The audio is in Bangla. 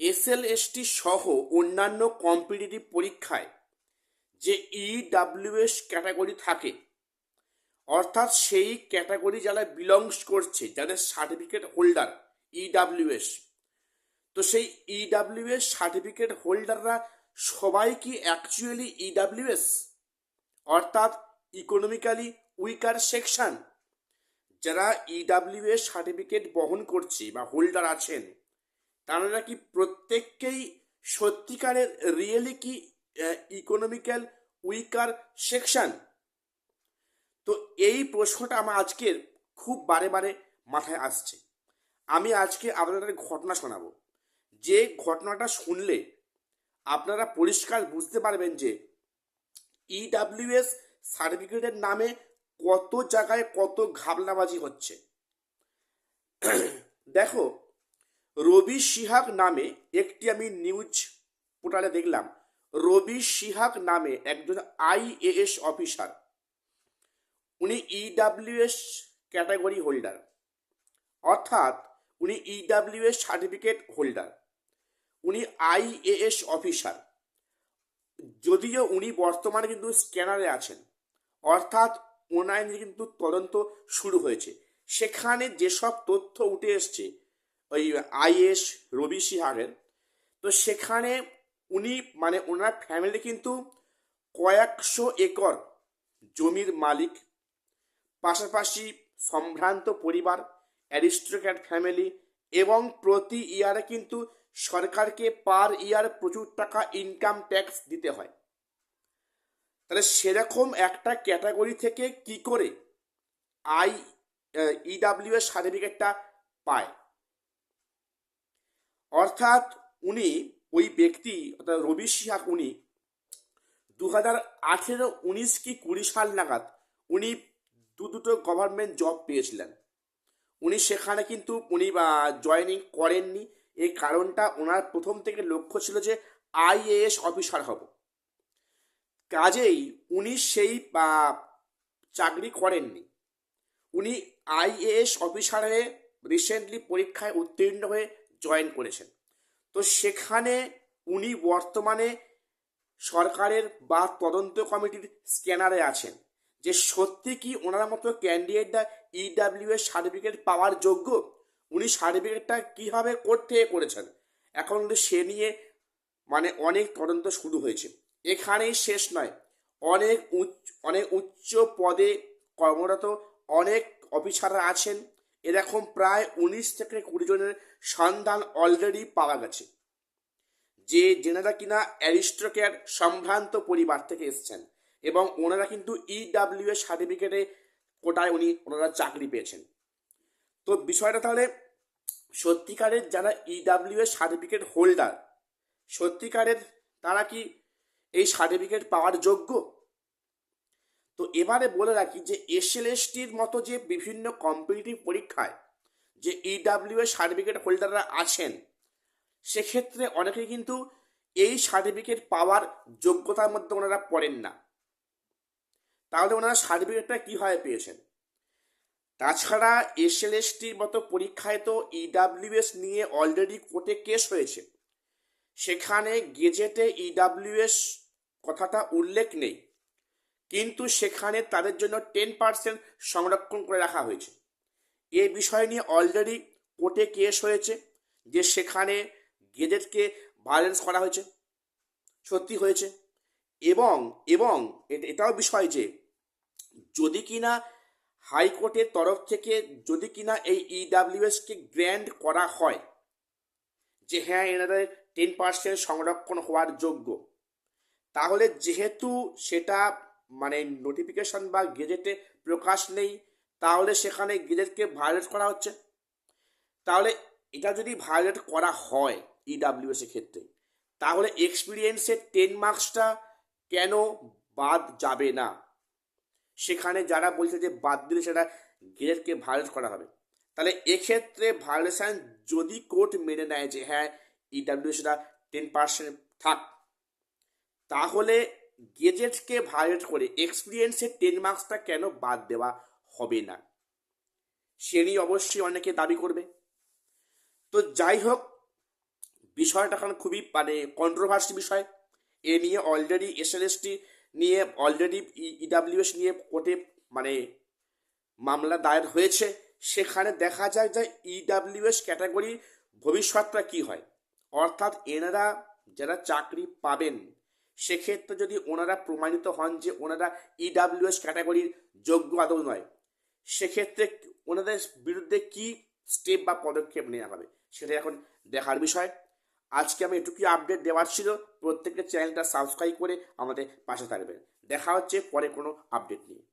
এসএলএসটি সহ অন্যান্য কম্পিটিটিভ পরীক্ষায় যে ইডাব্লিউএস ক্যাটাগরি থাকে, অর্থাৎ সেই ক্যাটাগরি যারা বিলংস করছে, যাদের সার্টিফিকেট হোল্ডার ইডাব্লিউএস, তো সেই ইডাব্লিউএস সার্টিফিকেট হোল্ডাররা সবাই কি অ্যাকচুয়ালি ইডাব্লিউএস, অর্থাৎ ইকোনমিক্যালি উইকার সেকশন? যারা ইডাব্লিউএস সার্টিফিকেট বহন করছে বা হোল্ডার আছেন, তারা কি প্রত্যেককেই সত্যিকারের রিয়েলি কি ইকোনমিক্যাল উইকার সেকশন? তো এই প্রশ্নটা আমার আজকের খুব বারে বারে মাথায় আসছে। আমি আজকে আপনাদের ঘটনা শোনাবো, যে ঘটনাটা শুনলে আপনারা পরিষ্কার বুঝতে পারবেন যে ইডাব্লিউএস সার্টিফিকেটের নামে কত জায়গায় কত ঘাবলাবাজি হচ্ছে। দেখো, রবি সিহাগ নামে একটি, আমি নিউজ পোর্টালে দেখলাম, রবি সিহাগ নামে একজন আইএএস অফিসার, উনি ইডাব্লিউএস ক্যাটাগরি হোল্ডার, অর্থাৎ উনি ইডাব্লিউএস সার্টিফিকেট হোল্ডার, উনি আইএএস অফিসার, যদিও উনি বর্তমানে কিন্তু স্ক্যানারে আছেন, অর্থাৎ ওনার কিন্তু তদন্ত শুরু হয়েছে। সেখানে যেসব তথ্য উঠে এসছে ওই আইএস রবি সিহাগের, তো সেখানে উনি মানে ওনার ফ্যামিলি কিন্তু কয়েকশো একর জমির মালিক, পাশাপাশি সম্ভ্রান্ত পরিবার, অ্যারিস্টোক্র্যাট ফ্যামিলি, এবং প্রতি ইয়ারে কিন্তু সরকারকে পার ইয়ার প্রচুর টাকা ইনকাম ট্যাক্স দিতে হয়। তাহলে সেরকম একটা ক্যাটাগরি থেকে কি করে ইডাব্লিউএস সার্টিফিকেটটা পায়? অর্থাৎ উনি, ওই ব্যক্তি অর্থাৎ রবি সিহাগ, উনি 2018-19 কি 20 সাল নাগাদ উনি দুটো গভর্নমেন্ট জব পেয়েছিলেন। উনি সেখানে কিন্তু উনি জয়েনিং করেননি। এই কারণটা, ওনার প্রথম থেকে লক্ষ্য ছিল যে আইএএস অফিসার হব, কাজেই উনি সেই চাকরি করেননি। উনি আইএএস অফিসারে রিসেন্টলি পরীক্ষায় উত্তীর্ণ হয়ে জয়েন করেছেন। তো সেখানে উনি বর্তমানে সরকারের বা তদন্ত কমিটির স্ক্যানারে আছেন, যে সত্যি কি ওনার মতো ক্যান্ডিডেটরা ইডাব্লিউএস সার্টিফিকেট পাওয়ার যোগ্য, উনি সার্টিফিকেটটা কীভাবে করতে করেছেন। এখন সে নিয়ে মানে অনেক তদন্ত শুরু হয়েছে। এখানেই শেষ নয়, অনেক উচ্চ পদে কর্মরত অনেক অফিসাররা আছেন। এরকম প্রায় 19 থেকে 20 জনের সন্ধান অলরেডি পাওয়া গেছে, যেনারা কিনা অ্যারিস্টোক্র্যাট সম্ভ্রান্ত পরিবার থেকে এসছেন, এবং ওনারা কিন্তু ইডাব্লিউএস সার্টিফিকেটে কোটায় ওনারা চাকরি পেয়েছেন। তো বিষয়টা তাহলে, সত্যিকারের যারা ইডাব্লিউএস সার্টিফিকেট হোল্ডার, সত্যিকারের তারা কি এই সার্টিফিকেট পাওয়ার যোগ্য? তো এবারে বলে রাখি যে এসএলএসটির মতো যে বিভিন্ন কম্পিটিটিভ পরীক্ষায় যে ইডাব্লিউএস সার্টিফিকেট হোল্ডাররা আছেন, সেক্ষেত্রে অনেকে কিন্তু এই সার্টিফিকেট পাওয়ার যোগ্যতার মধ্যে ওনারা পড়েন না। তাহলে ওনারা সার্টিফিকেটটা কীভাবে পেয়েছেন? তাছাড়া এসএলএসটির মতো পরীক্ষায় তো ইডাব্লিউএস নিয়ে অলরেডি কোর্টে কেস হয়েছে, সেখানে গেজেটে ইডাব্লিউএস কথাটা উল্লেখ নেই, কিন্তু সেখানে তাদের জন্য 10% সংরক্ষণ করে রাখা হয়েছে। এই বিষয় নিয়ে অলরেডি কোর্টে কেস হয়েছে, যে সেখানে গেজেটকে ভায়োলেন্স করা হয়েছে, সত্যি হয়েছে। এবং এবং এটাও বিষয় যে যদি কিনা হাইকোর্টের তরফ থেকে যদি কিনা এই ইডাব্লিউএসকে গ্র্যান্ট করা হয় যে হ্যাঁ এনাদের 10% সংরক্ষণ হওয়ার যোগ্য, তাহলে যেহেতু সেটা মানে নোটিফিকেশন বা গেজেটে প্রকাশ নেই, তাহলে সেখানে গেজেটকে ভায়োলেট করা হচ্ছে। তাহলে এটা যদি ভায়োলেট করা হয় ইডাব্লিউএস এর ক্ষেত্রে, তাহলে এক্সপিরিয়েন্সের 10 মার্কসটা কেন বাদ যাবে না? সেখানে যারা বলছে যে বাদ দিলে সেটা গেজেটকে ভায়োলেট করা হবে, তাহলে এক্ষেত্রে ভায়োলেশন যদি কোর্ট মেনে নেয় যে হ্যাঁ ইডাব্লিউএসটা 10% থাক, তাহলে গেজেটকে ভায়োলেট করে এক্সপিরিয়েন্সের 10 মার্কসটা কেন বাদ দেওয়া হবে না? সে নিয়ে অবশ্যই অনেকে দাবি করবে। তো যাই হোক, বিষয়টা এখন খুবই মানে কন্ট্রোভার্সি বিষয়। এ নিয়ে অলরেডি এসএলএসটি নিয়ে অলরেডি ইডাব্লিউএস নিয়ে কোর্টে মানে মামলা দায়ের হয়েছে। সেখানে দেখা যায় যে ইডাব্লিউএস ক্যাটাগরির ভবিষ্যৎটা কি হয়, অর্থাৎ এনারা যারা চাকরি পাবেন সেক্ষেত্রে যদি ওনারা প্রমাণিত হন যে ওনারা ইডাব্লিউএস ক্যাটাগরির যোগ্য আদৌ নয়, সেক্ষেত্রে ওনাদের বিরুদ্ধে কি স্টেপ বা পদক্ষেপ নেওয়া হবে সেটা এখন দেখার বিষয়। আজকে আমি এটুকুই আপডেট দেওয়ার ছিল। প্রত্যেকের চ্যানেলটা সাবস্ক্রাইব করে আমাদের পাশে থাকবেন। দেখা হচ্ছে পরে কোনো আপডেট নিয়ে।